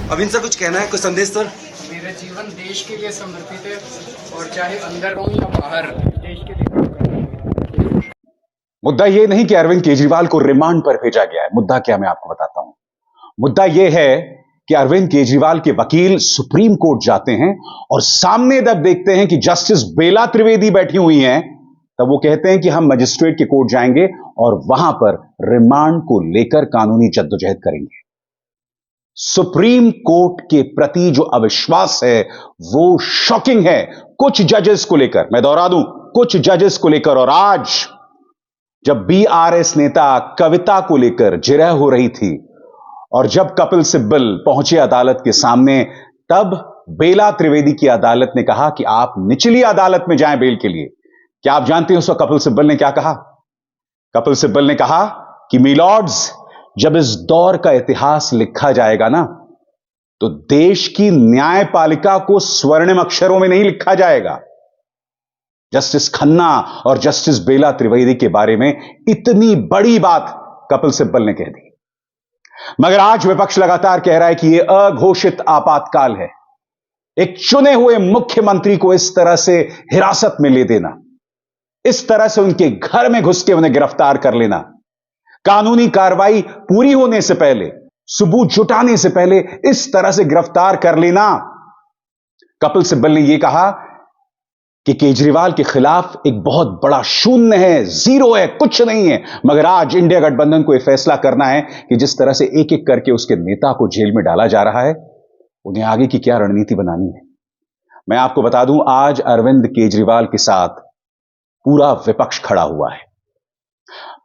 अब इनसे कुछ कहना है, कुछ संदेश सर? मेरा जीवन देश के लिए समर्पित है और चाहे अंदर रहूं या बाहर, देश के लिए काम करना है। मुद्दा यह नहीं कि अरविंद केजरीवाल को रिमांड पर भेजा गया है। मुद्दा क्या, मैं आपको बताता हूं। मुद्दा यह है कि अरविंद केजरीवाल के वकील सुप्रीम कोर्ट जाते हैं और सामने जब देखते हैं कि जस्टिस बेला त्रिवेदी बैठी हुई हैं, तब वो कहते हैं कि हम मजिस्ट्रेट के कोर्ट जाएंगे और वहां पर रिमांड को लेकर कानूनी जद्दोजहद करेंगे। सुप्रीम कोर्ट के प्रति जो अविश्वास है वो शॉकिंग है, कुछ जजेस को लेकर। मैं दोहरा दूं, कुछ जजेस को लेकर। और आज जब बीआरएस नेता कविता को लेकर जिरह हो रही थी और जब कपिल सिब्बल पहुंचे अदालत के सामने, तब बेला त्रिवेदी की अदालत ने कहा कि आप निचली अदालत में जाएं बेल के लिए। क्या आप जानते हैं उस वक्त कपिल सिब्बल ने क्या कहा? कपिल सिब्बल ने कहा कि मिलॉर्ड्स, जब इस दौर का इतिहास लिखा जाएगा ना, तो देश की न्यायपालिका को स्वर्णिम अक्षरों में नहीं लिखा जाएगा। जस्टिस खन्ना और जस्टिस बेला त्रिवेदी के बारे में इतनी बड़ी बात कपिल सिब्बल ने कह दी। मगर आज विपक्ष लगातार कह रहा है कि यह अघोषित आपातकाल है। एक चुने हुए मुख्यमंत्री को इस तरह से हिरासत में ले देना, इस तरह से उनके घर में घुस के उन्हें गिरफ्तार कर लेना, कानूनी कार्रवाई पूरी होने से पहले, सबूत जुटाने से पहले इस तरह से गिरफ्तार कर लेना। कपिल सिब्बल ने यह कहा कि केजरीवाल के खिलाफ एक बहुत बड़ा शून्य है, जीरो है, कुछ नहीं है। मगर आज इंडिया गठबंधन को यह फैसला करना है कि जिस तरह से एक एक करके उसके नेता को जेल में डाला जा रहा है, उन्हें आगे की क्या रणनीति बनानी है। मैं आपको बता दूं, आज अरविंद केजरीवाल के साथ पूरा विपक्ष खड़ा हुआ है।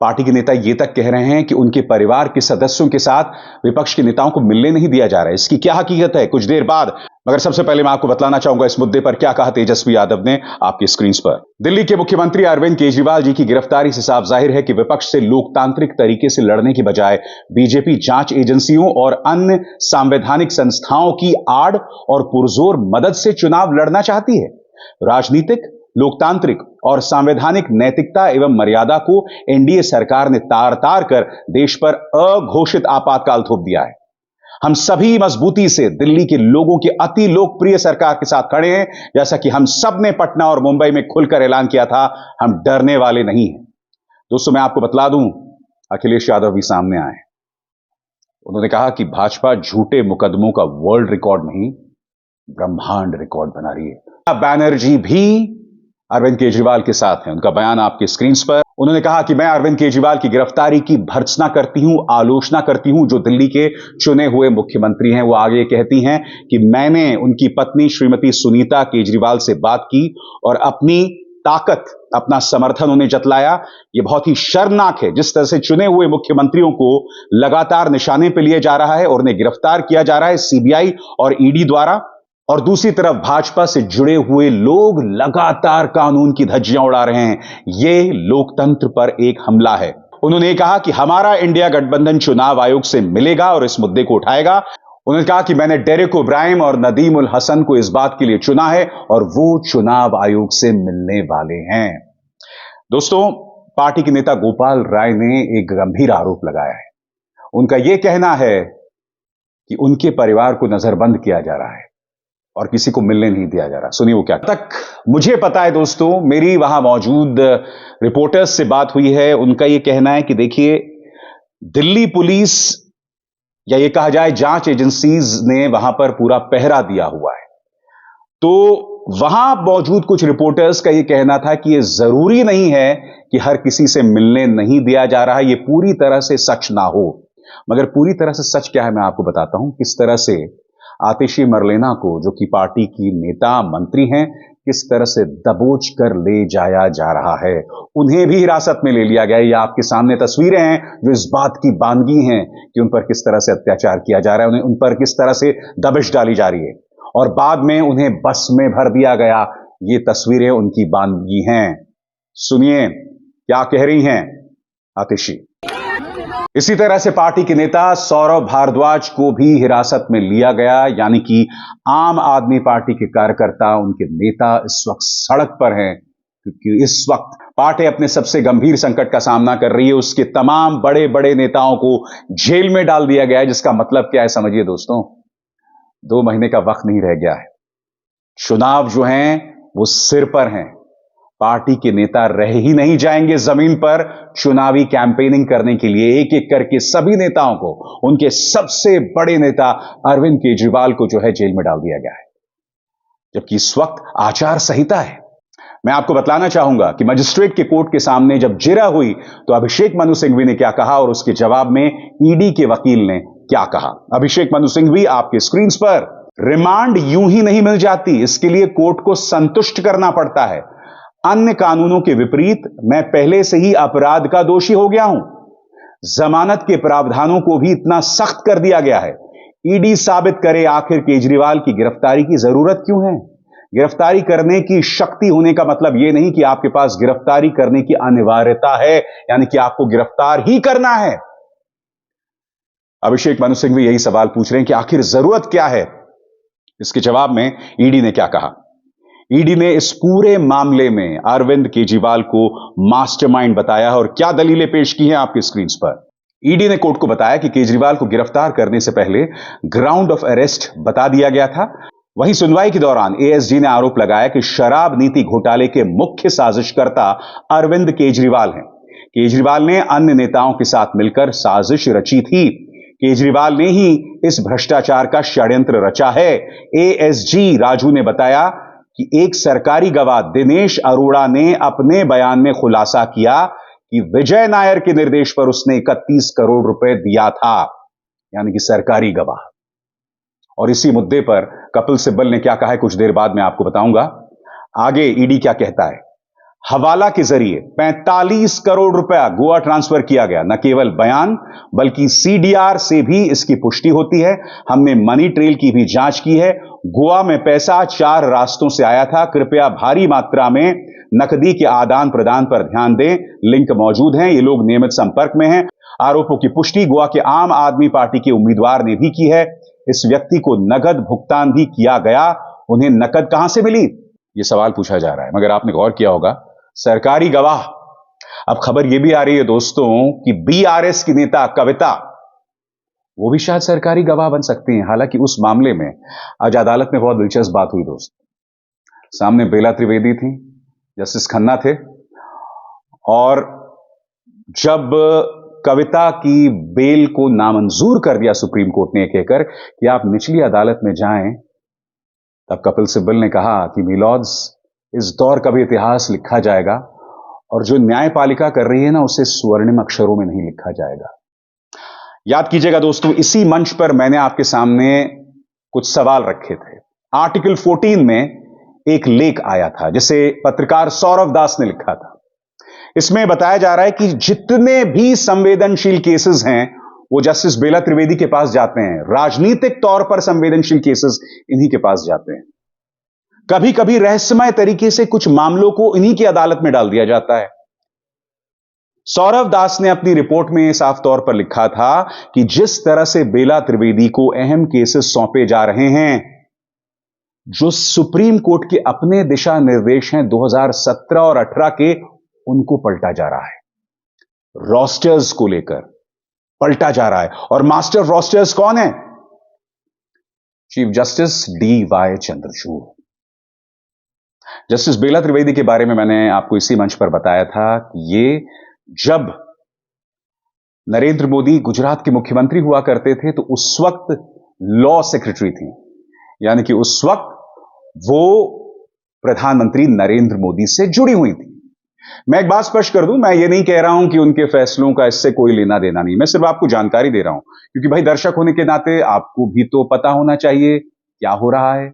पार्टी के नेता यह तक कह रहे हैं कि उनके परिवार के सदस्यों के साथ विपक्ष के नेताओं को मिलने नहीं दिया जा रहा है। इसकी क्या हकीकत है, कुछ देर बाद। मगर सबसे पहले मैं आपको बतलाना चाहूंगा इस मुद्दे पर क्या कहा तेजस्वी यादव ने आपकी स्क्रीन पर। दिल्ली के मुख्यमंत्री अरविंद केजरीवाल जी की गिरफ्तारी से साफ जाहिर है कि विपक्ष से लोकतांत्रिक तरीके से लड़ने की बजाय बीजेपी जांच एजेंसियों और अन्य संवैधानिक संस्थाओं की आड़ और पुरजोर मदद से चुनाव लड़ना चाहती है। राजनीतिक, लोकतांत्रिक और संवैधानिक नैतिकता एवं मर्यादा को एनडीए सरकार ने तार तार कर देश पर अघोषित आपातकाल थोप दिया है। हम सभी मजबूती से दिल्ली के लोगों की अति लोकप्रिय सरकार के साथ खड़े हैं। जैसा कि हम सब ने पटना और मुंबई में खुलकर ऐलान किया था, हम डरने वाले नहीं हैं। दोस्तों, मैं आपको बतला दूं, अखिलेश यादव भी सामने आए। उन्होंने कहा कि भाजपा झूठे मुकदमों का वर्ल्ड रिकॉर्ड नहीं, ब्रह्मांड रिकॉर्ड बना रही है। बैनर्जी भी अरविंद केजरीवाल के साथ हैं। उनका बयान आपकी स्क्रीन पर। उन्होंने कहा कि मैं अरविंद केजरीवाल की गिरफ्तारी की भर्त्सना करती हूं, आलोचना करती हूं। जो दिल्ली के चुने हुए मुख्यमंत्री हैं, वो आगे कहती हैं कि मैंने उनकी पत्नी श्रीमती सुनीता केजरीवाल से बात की और अपनी ताकत, अपना समर्थन उन्हें जतलाया। यह बहुत ही शर्मनाक है जिस तरह से चुने हुए मुख्यमंत्रियों को लगातार निशाने पर लिया जा रहा है और उन्हें गिरफ्तार किया जा रहा है सीबीआई और ईडी द्वारा। और दूसरी तरफ भाजपा से जुड़े हुए लोग लगातार कानून की धज्जियां उड़ा रहे हैं। यह लोकतंत्र पर एक हमला है। उन्होंने कहा कि हमारा इंडिया गठबंधन चुनाव आयोग से मिलेगा और इस मुद्दे को उठाएगा। उन्होंने कहा कि मैंने डेरेक ओब्रायन और नदीम उल हसन को इस बात के लिए चुना है और वो चुनाव आयोग से मिलने वाले हैं। दोस्तों, पार्टी के नेता गोपाल राय ने एक गंभीर आरोप लगाया है। उनका यह कहना है कि उनके परिवार को नजरबंद किया जा रहा है और किसी को मिलने नहीं दिया जा रहा। सुनिए वो क्या तक मुझे पता है। दोस्तों, मेरी वहां मौजूद रिपोर्टर्स से बात हुई है। उनका यह कहना है कि देखिए, दिल्ली पुलिस या ये कहा जाए जांच एजेंसीज ने वहां पर पूरा पहरा दिया हुआ है। तो वहां मौजूद कुछ रिपोर्टर्स का यह कहना था कि यह जरूरी नहीं है कि हर किसी से मिलने नहीं दिया जा रहा है, यह पूरी तरह से सच ना हो। मगर पूरी तरह से सच क्या है, मैं आपको बताता हूं। किस तरह से आतिशी मरलेना को, जो कि पार्टी की नेता मंत्री हैं, किस तरह से दबोच कर ले जाया जा रहा है। उन्हें भी हिरासत में ले लिया गया है। ये आपके सामने तस्वीरें हैं जो इस बात की बानगी हैं कि उन पर किस तरह से अत्याचार किया जा रहा है, उन्हें उन पर किस तरह से दबिश डाली जा रही है और बाद में उन्हें बस में भर दिया गया। ये तस्वीरें उनकी बानगी हैं। सुनिए क्या कह रही हैं आतिशी। इसी तरह से पार्टी के नेता सौरभ भारद्वाज को भी हिरासत में लिया गया, यानी कि आम आदमी पार्टी के कार्यकर्ता, उनके नेता इस वक्त सड़क पर हैं, क्योंकि इस वक्त पार्टी अपने सबसे गंभीर संकट का सामना कर रही है। उसके तमाम बड़े बड़े नेताओं को जेल में डाल दिया गया है। जिसका मतलब क्या है समझिए दोस्तों, 2 महीने का वक्त नहीं रह गया है। चुनाव जो हैं वो सिर पर हैं। पार्टी के नेता रह ही नहीं जाएंगे जमीन पर चुनावी कैंपेनिंग करने के लिए। एक एक करके सभी नेताओं को, उनके सबसे बड़े नेता अरविंद केजरीवाल को जो है जेल में डाल दिया गया है, जबकि इस वक्त आचार संहिता है। मैं आपको बतलाना चाहूंगा कि मजिस्ट्रेट के कोर्ट के सामने जब जिरह हुई तो अभिषेक मनु सिंघवी ने क्या कहा और उसके जवाब में ईडी के वकील ने क्या कहा। अभिषेक मनु सिंघवी आपके स्क्रीन पर। रिमांड यूं ही नहीं मिल जाती, इसके लिए कोर्ट को संतुष्ट करना पड़ता है। अन्य कानूनों के विपरीत मैं पहले से ही अपराध का दोषी हो गया हूं। जमानत के प्रावधानों को भी इतना सख्त कर दिया गया है। ईडी साबित करे आखिर केजरीवाल की गिरफ्तारी की जरूरत क्यों है। गिरफ्तारी करने की शक्ति होने का मतलब यह नहीं कि आपके पास गिरफ्तारी करने की अनिवार्यता है, यानी कि आपको गिरफ्तार ही करना है। अभिषेक मनु सिंघवी यही सवाल पूछ रहे हैं कि आखिर जरूरत क्या है। इसके जवाब में ईडी ने क्या कहा। ईडी ने इस पूरे मामले में अरविंद केजरीवाल को मास्टरमाइंड बताया और क्या दलीलें पेश की हैं आपकी स्क्रीन पर। ईडी ने कोर्ट को बताया कि केजरीवाल को गिरफ्तार करने से पहले ग्राउंड ऑफ अरेस्ट बता दिया गया था। वहीं सुनवाई के दौरान एएसजी ने आरोप लगाया कि शराब नीति घोटाले के मुख्य साजिशकर्ता अरविंद केजरीवाल हैं। केजरीवाल ने अन्य नेताओं के साथ मिलकर साजिश रची थी। केजरीवाल ने ही इस भ्रष्टाचार का षड्यंत्र रचा है। एएसजी राजू ने बताया कि एक सरकारी गवाह दिनेश अरोड़ा ने अपने बयान में खुलासा किया कि विजय नायर के निर्देश पर उसने 31 करोड़ रुपए दिया था, यानी कि सरकारी गवाह। और इसी मुद्दे पर कपिल सिब्बल ने क्या कहा है कुछ देर बाद मैं आपको बताऊंगा। आगे ईडी क्या कहता है। हवाला के जरिए 45 करोड़ रुपया गोवा ट्रांसफर किया गया। न केवल बयान बल्कि सीडीआर से भी इसकी पुष्टि होती है। हमने मनी ट्रेल की भी जांच की है। गोवा में पैसा 4 रास्तों से आया था। कृपया भारी मात्रा में नकदी के आदान प्रदान पर ध्यान दें। लिंक मौजूद हैं। ये लोग नियमित संपर्क में हैं। आरोपों की पुष्टि गोवा के आम आदमी पार्टी के उम्मीदवार ने भी की है। इस व्यक्ति को नकद भुगतान भी किया गया। उन्हें नकद कहां से मिली, यह सवाल पूछा जा रहा है। मगर आपने गौर किया होगा, सरकारी गवाह। अब खबर यह भी आ रही है दोस्तों कि बीआरएस की नेता कविता, वो भी शायद सरकारी गवाह बन सकती हैं। हालांकि उस मामले में आज अदालत में बहुत दिलचस्प बात हुई दोस्त। सामने बेला त्रिवेदी थी, जस्टिस खन्ना थे, और जब कविता की बेल को नामंजूर कर दिया सुप्रीम कोर्ट ने कहकर कि आप निचली अदालत में जाएं, तब कपिल सिब्बल ने कहा कि मिलॉर्ड्स, इस दौर का भी इतिहास लिखा जाएगा और जो न्यायपालिका कर रही है ना, उसे स्वर्णिम अक्षरों में नहीं लिखा जाएगा। याद कीजिएगा दोस्तों, इसी मंच पर मैंने आपके सामने कुछ सवाल रखे थे। आर्टिकल 14 में एक लेख आया था जिसे पत्रकार सौरव दास ने लिखा था। इसमें बताया जा रहा है कि जितने भी संवेदनशील केसेस हैं वो जस्टिस बेला त्रिवेदी के पास जाते हैं। राजनीतिक तौर पर संवेदनशील केसेस इन्हीं के पास जाते हैं। कभी कभी रहस्यमय तरीके से कुछ मामलों को इन्हीं की अदालत में डाल दिया जाता है। सौरव दास ने अपनी रिपोर्ट में साफ तौर पर लिखा था कि जिस तरह से बेला त्रिवेदी को अहम केसेस सौंपे जा रहे हैं, जो सुप्रीम कोर्ट के अपने दिशा निर्देश हैं 2017 और 18 के, उनको पलटा जा रहा है। रोस्टर्स को लेकर पलटा जा रहा है। और मास्टर रोस्टर्स कौन है? Chief justice DY Chandrachud. Justice Bela Trivedi के बारे में मैंने आपको इसी मंच पर बताया था कि ये जब नरेंद्र मोदी गुजरात के मुख्यमंत्री हुआ करते थे तो उस वक्त लॉ सेक्रेटरी थी, यानी कि उस वक्त वो प्रधानमंत्री नरेंद्र मोदी से जुड़ी हुई थी। मैं एक बात स्पष्ट कर दूं, मैं ये नहीं कह रहा हूं कि उनके फैसलों का इससे कोई लेना देना नहीं। मैं सिर्फ आपको जानकारी दे रहा हूं, क्योंकि भाई दर्शक होने के नाते आपको भी तो पता होना चाहिए क्या हो रहा है।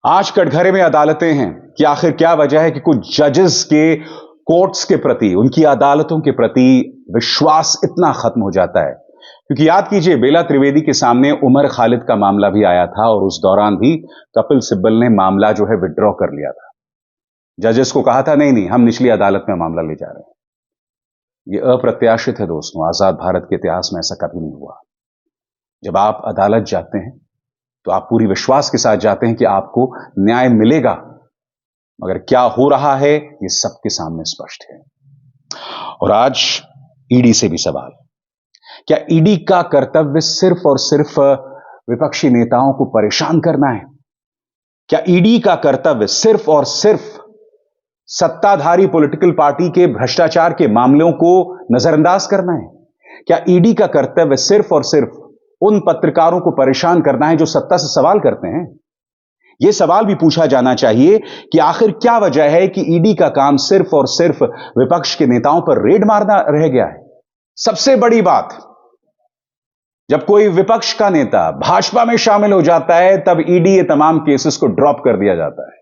आज कटघरे में अदालतें हैं कि आखिर क्या वजह है कि कुछ जजेस के कोर्ट्स के प्रति, उनकी अदालतों के प्रति विश्वास इतना खत्म हो जाता है। क्योंकि याद कीजिए, बेला त्रिवेदी के सामने उमर खालिद का मामला भी आया था और उस दौरान भी कपिल सिब्बल ने मामला जो है विड्रॉ कर लिया था। जजेस को कहा था नहीं नहीं, हम निचली अदालत में मामला ले जा रहे हैं। यह अप्रत्याशित है दोस्तों। आजाद भारत के इतिहास में ऐसा कभी नहीं हुआ। जब आप अदालत जाते हैं तो आप पूरी विश्वास के साथ जाते हैं कि आपको न्याय मिलेगा, मगर क्या हो रहा है ये सबके सामने स्पष्ट है। और आज ईडी से भी सवाल, क्या ईडी का कर्तव्य सिर्फ और सिर्फ विपक्षी नेताओं को परेशान करना है? क्या ईडी का कर्तव्य सिर्फ और सिर्फ सत्ताधारी पॉलिटिकल पार्टी के भ्रष्टाचार के मामलों को नजरअंदाज करना है? क्या ईडी का कर्तव्य सिर्फ और सिर्फ उन पत्रकारों को परेशान करना है जो सत्ता से सवाल करते हैं? यह सवाल भी पूछा जाना चाहिए कि आखिर क्या वजह है कि ईडी का काम सिर्फ और सिर्फ विपक्ष के नेताओं पर रेड मारना रह गया है? सबसे बड़ी बात, जब कोई विपक्ष का नेता भाजपा में शामिल हो जाता है तब ईडी ये तमाम केसेस को ड्रॉप कर दिया जाता है।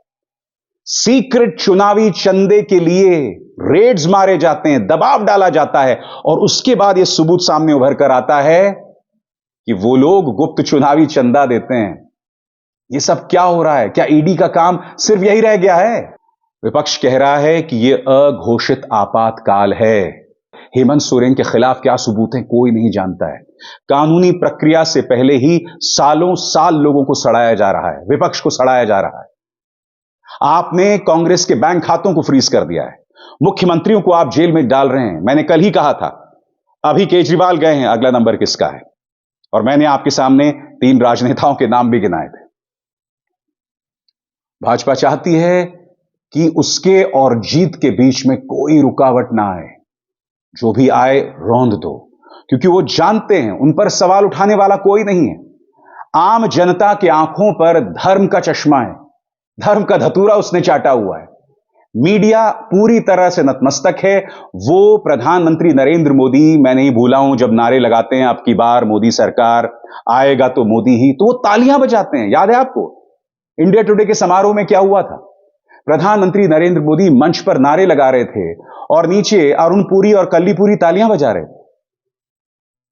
सीक्रेट चुनावी चंदे के लिए रेड्स मारे जाते हैं, दबाव डाला जाता है और उसके बाद यह सबूत सामने उभर कर आता है कि वो लोग गुप्त चुनावी चंदा देते हैं। यह सब क्या हो रहा है? क्या ईडी का काम सिर्फ यही रह गया है? विपक्ष कह रहा है कि यह अघोषित आपातकाल है। हेमंत सोरेन के खिलाफ क्या सबूत है कोई नहीं जानता है। कानूनी प्रक्रिया से पहले ही सालों साल लोगों को सड़ाया जा रहा है, विपक्ष को सड़ाया जा रहा है। आपने कांग्रेस के बैंक खातों को फ्रीज कर दिया है, मुख्यमंत्रियों को आप जेल में डाल रहे हैं। मैंने कल ही कहा था, अभी केजरीवाल गए हैं, अगला नंबर किसका है? और मैंने आपके सामने 3 राजनेताओं के नाम भी गिनाए थे। भाजपा चाहती है कि उसके और जीत के बीच में कोई रुकावट ना आए, जो भी आए रौंद दो, क्योंकि वो जानते हैं उन पर सवाल उठाने वाला कोई नहीं है। आम जनता की आंखों पर धर्म का चश्मा है, धर्म का धतूरा उसने चाटा हुआ है। मीडिया पूरी तरह से नतमस्तक है। वो प्रधानमंत्री नरेंद्र मोदी, मैं नहीं भूला हूं, जब नारे लगाते हैं अब की बार मोदी सरकार आएगा तो मोदी ही, तो वो तालियां बजाते हैं। याद है आपको इंडिया टुडे के समारोह में क्या हुआ था? प्रधानमंत्री नरेंद्र मोदी मंच पर नारे लगा रहे थे और नीचे अरुण पुरी और कल्ली पुरी तालियां बजा रहे थे।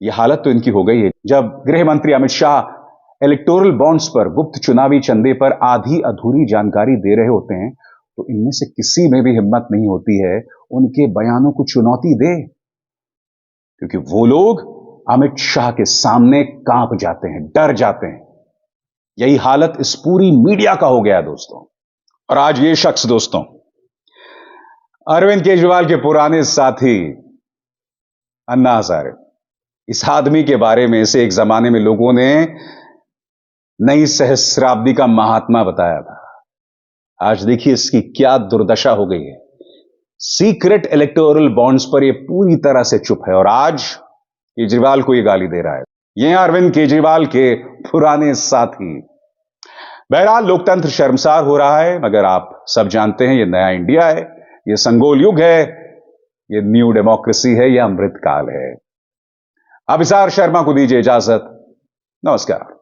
यह हालत तो इनकी हो गई है। जब गृह मंत्री अमित शाह इलेक्टोरल बॉन्ड्स पर, गुप्त चुनावी चंदे पर आधी अधूरी जानकारी दे रहे होते हैं तो इनमें से किसी में भी हिम्मत नहीं होती है उनके बयानों को चुनौती दे, क्योंकि वो लोग अमित शाह के सामने कांप जाते हैं, डर जाते हैं। यही हालत इस पूरी मीडिया का हो गया दोस्तों। और आज ये शख्स दोस्तों, अरविंद केजरीवाल के पुराने साथी अन्ना हजारे, इस आदमी के बारे में इसे एक जमाने में लोगों ने नई सहस्राब्दी का महात्मा बताया था। आज देखिए इसकी क्या दुर्दशा हो गई है। सीक्रेट इलेक्टोरल बॉन्ड्स पर यह पूरी तरह से चुप है और आज केजरीवाल को यह गाली दे रहा है। यह अरविंद केजरीवाल के पुराने साथी। बहरहाल लोकतंत्र शर्मसार हो रहा है, मगर आप सब जानते हैं यह नया इंडिया है, यह संगोल युग है, यह न्यू डेमोक्रेसी है, यह अमृतकाल है। अभिसार शर्मा को दीजिए इजाजत। नमस्कार।